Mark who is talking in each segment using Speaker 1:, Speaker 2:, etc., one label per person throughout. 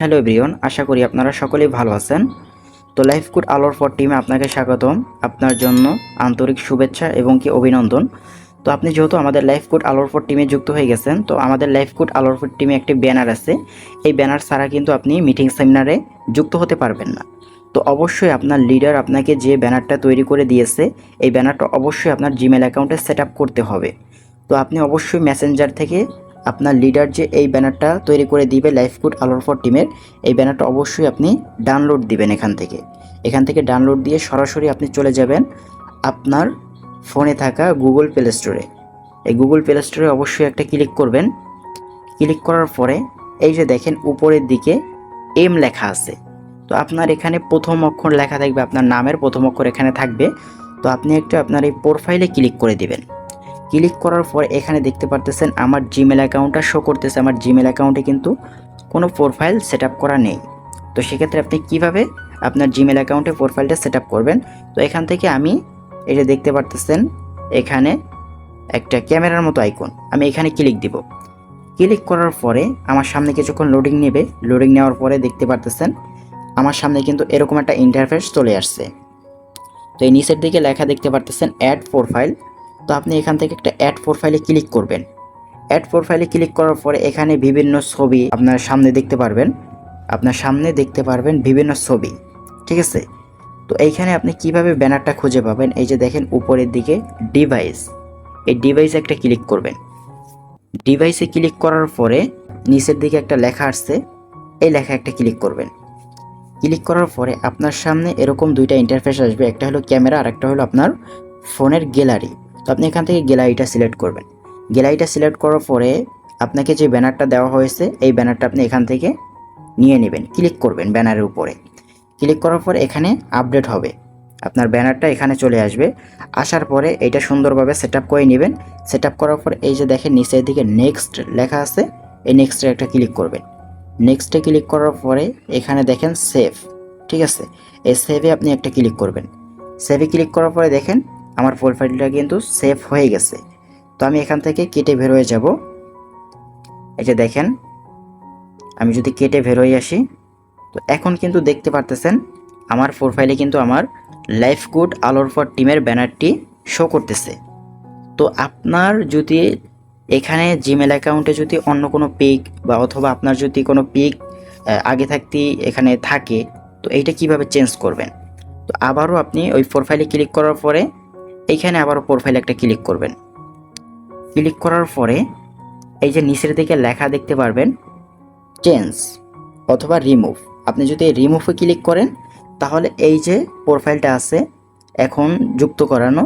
Speaker 1: Hello everyone, আশা করি আপনারা সকলেই ভালো আছেন। তো লাইফ গুড আলোর ফর টিমে আপনাকে স্বাগতম। আপনার জন্য আন্তরিক শুভেচ্ছা এবং কি অভিনন্দন। তো আপনি যেহেতু আমাদের লাইফ গুড আলোর ফর টিমে যুক্ত হয়ে গেছেন, তো আমাদের লাইফ গুড আলোর ফর টিমে একটি ব্যানার আছে। এই ব্যানার ছাড়া কিন্তু আপনি মিটিং সেমিনারে যুক্ত হতে পারবেন না। তো অবশ্যই আপনার লিডার আপনাকে যে ব্যানারটা তৈরি করে দিয়েছে, এই ব্যানারটা অবশ্যই আপনার জিমেল অ্যাকাউন্টে সেট আপ করতে হবে। তো আপনি অবশ্যই মেসেঞ্জার থেকে আপনার লিডার যে এই ব্যানারটা তৈরি করে দিবে লাইফ গুড আলোর ফর টিমের, এই ব্যানারটা অবশ্যই আপনি ডাউনলোড দিবেন এখান থেকে ডাউনলোড দিয়ে সরাসরি আপনি চলে যাবেন আপনার ফোনে থাকা গুগল প্লে স্টোরে। এই গুগল প্লে স্টোরে অবশ্যই একটা ক্লিক করবেন। ক্লিক করার পরে এই যে দেখেন উপরের দিকে এম লেখা আছে। তো আপনার এখানে প্রথম অক্ষর লেখা থাকবে, আপনার নামের প্রথম অক্ষর এখানে থাকবে। তো আপনি একটু আপনার এই প্রোফাইলে ক্লিক করে দিবেন। ক্লিক করার পর এখানে দেখতে পারতেছেন আমার জিমেল অ্যাকাউন্টটা শো করতেছে। আমার জিমেল অ্যাকাউন্টে কিন্তু কোনো প্রোফাইল সেট আপ করা নেই। তো সেক্ষেত্রে আপনি কিভাবে আপনার জিমেল অ্যাকাউন্টে প্রোফাইলটা সেট আপ করবেন? তো এখান থেকে আমি এই যে দেখতে পারতেছেন এখানে একটা ক্যামেরার মতো আইকন, আমি এখানে ক্লিক দিব। ক্লিক করার পরে আমার সামনে কিছুক্ষণ লোডিং নেবে। লোডিং নেওয়ার পরে দেখতে পারতেছেন আমার সামনে কিন্তু এরকম একটা ইন্টারফেস চলে আসছে। তো এই নিচের দিকে লেখা দেখতে পারতেছেন অ্যাড প্রোফাইল। তো আপনি এখান থেকে একটা অ্যাড প্রোফাইলে ক্লিক করবেন। অ্যাড প্রোফাইলে ক্লিক করার পরে এখানে বিভিন্ন ছবি আপনার সামনে দেখতে পারবেন বিভিন্ন ছবি, ঠিক আছে। তো এইখানে আপনি কিভাবে ব্যানারটা খুঁজে পাবেন? এই যে দেখেন উপরের দিকে ডিভাইস, এই ডিভাইসে একটা ক্লিক করবেন। ডিভাইসে ক্লিক করার পরে নিচের দিকে একটা লেখা আসছে, এই লেখা একটা ক্লিক করবেন। ক্লিক করার পরে আপনার সামনে এরকম দুইটা ইন্টারফেস আসবে, একটা হলো ক্যামেরা আর একটা হলো আপনার ফোনের গ্যালারি। তো আপনি এখান থেকে গ্যালারিটা সিলেক্ট করবেন। গ্যালারিটা সিলেক্ট করার পরে আপনাকে যে ব্যানারটা দেওয়া হয়েছে এই ব্যানারটা আপনি এখান থেকে নিয়ে নেবেন। ক্লিক করবেন ব্যানারের উপরে। ক্লিক করার পর এখানে আপডেট হবে, আপনার ব্যানারটা এখানে চলে আসবে। আসার পরে এইটা সুন্দরভাবে সেট আপ করে নেবেন। সেট আপ করার পর এই যে দেখেন নিচের দিকে নেক্সট লেখা আছে, এই নেক্সটে একটা ক্লিক করবেন। নেক্সটে ক্লিক করার পরে এখানে দেখেন সেভ, ঠিক আছে। এই সেভে আপনি একটা ক্লিক করবেন। সেভে ক্লিক করার পরে দেখেন আমার প্রোফাইলটা কিন্তু সেভ হয়ে গেছে। তো আমি এখান থেকে কেটে বের হয়ে যাব। এই যে দেখেন আমি যদি কেটে বের হয়ে আসি, তো এখন কিন্তু দেখতে পারতেছেন আমার প্রোফাইলে কিন্তু আমার লাইফ গুড আলোর ফর টিমের ব্যানারটি শো করতেছে। তো আপনার যদি এখানে জিমেল অ্যাকাউন্টে যদি অন্য কোনো পিক বা অথবা আপনার যদি কোনো পিক আগে থাকতেই এখানে থাকে, তো এইটা কিভাবে চেঞ্জ করবেন? তো আবারও আপনি ওই প্রোফাইলে ক্লিক করার পরে এইখানে আবারও প্রোফাইলে একটা ক্লিক করবেন। ক্লিক করার পরে এই যে নিচের দিকে লেখা দেখতে পারবেন চেঞ্জ অথবা রিমুভ। আপনি যদি রিমুভে ক্লিক করেন তাহলে এই যে প্রোফাইলটা আছে এখন যুক্ত করানো,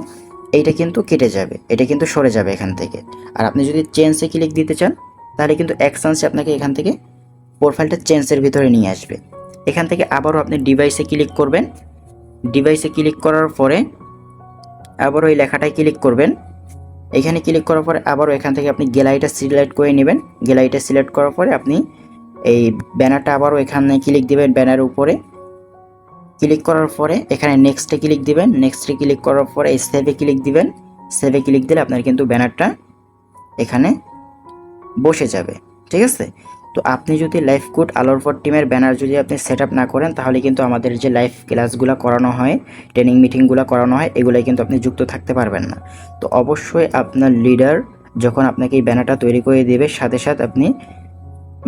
Speaker 1: এইটা কিন্তু কেটে যাবে, এটা কিন্তু সরে যাবে এখান থেকে। আর আপনি যদি চেঞ্জে ক্লিক দিতে চান তাহলে কিন্তু এক চান্সে আপনাকে এখান থেকে প্রোফাইলটা চেঞ্জের ভিতরে নিয়ে আসবে। এখান থেকে আবারও আপনি ডিভাইসে ক্লিক করবেন। ডিভাইসে ক্লিক করার পরে আবারও এই লেখাটায় ক্লিক করবেন। এখানে ক্লিক করার পরে আবারও এখান থেকে আপনি গ্যালারিটা সিলেক্ট করে নেবেন। গ্যালারিটা সিলেক্ট করার পরে আপনি এই ব্যানারটা আবারও এখানে ক্লিক দিবেন। ব্যানারের উপরে ক্লিক করার পরে এখানে নেক্সটে ক্লিক দিবেন। নেক্সটে ক্লিক করার পরে এই সেভে ক্লিক দিবেন। সেভে ক্লিক দিলে আপনার কিন্তু ব্যানারটা এখানে বসে যাবে, ঠিক আছে। তো আপনি যদি লাইফ গুড আলোর ফর টিমের ব্যানার যদি আপনি সেট আপ না করেন তাহলে কিন্তু আমাদের যে লাইভ ক্লাসগুলো করানো হয়, ট্রেনিং মিটিংগুলো করানো হয়, এগুলোয় কিন্তু আপনি যুক্ত থাকতে পারবেন না। তো অবশ্যই আপনার লিডার যখন আপনাকে এই ব্যানারটা তৈরি করে দেবে সাথে সাথে আপনি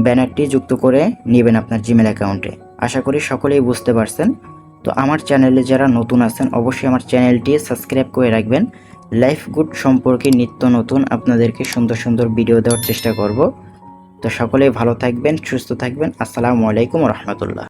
Speaker 1: ব্যানারটি যুক্ত করে নেবেন আপনার জিমেল অ্যাকাউন্টে। আশা করি সকলেই বুঝতে পারছেন। তো আমার চ্যানেলে যারা নতুন আছেন অবশ্যই আমার চ্যানেলটি সাবস্ক্রাইব করে রাখবেন। লাইফ গুড সম্পর্কে নিত্য নতুন আপনাদেরকে সুন্দর সুন্দর ভিডিও দেওয়ার চেষ্টা করব। তো সকলেই ভালো থাকবেন, সুস্থ থাকবেন। আসসালামু আলাইকুম রহমতুল্লাহ।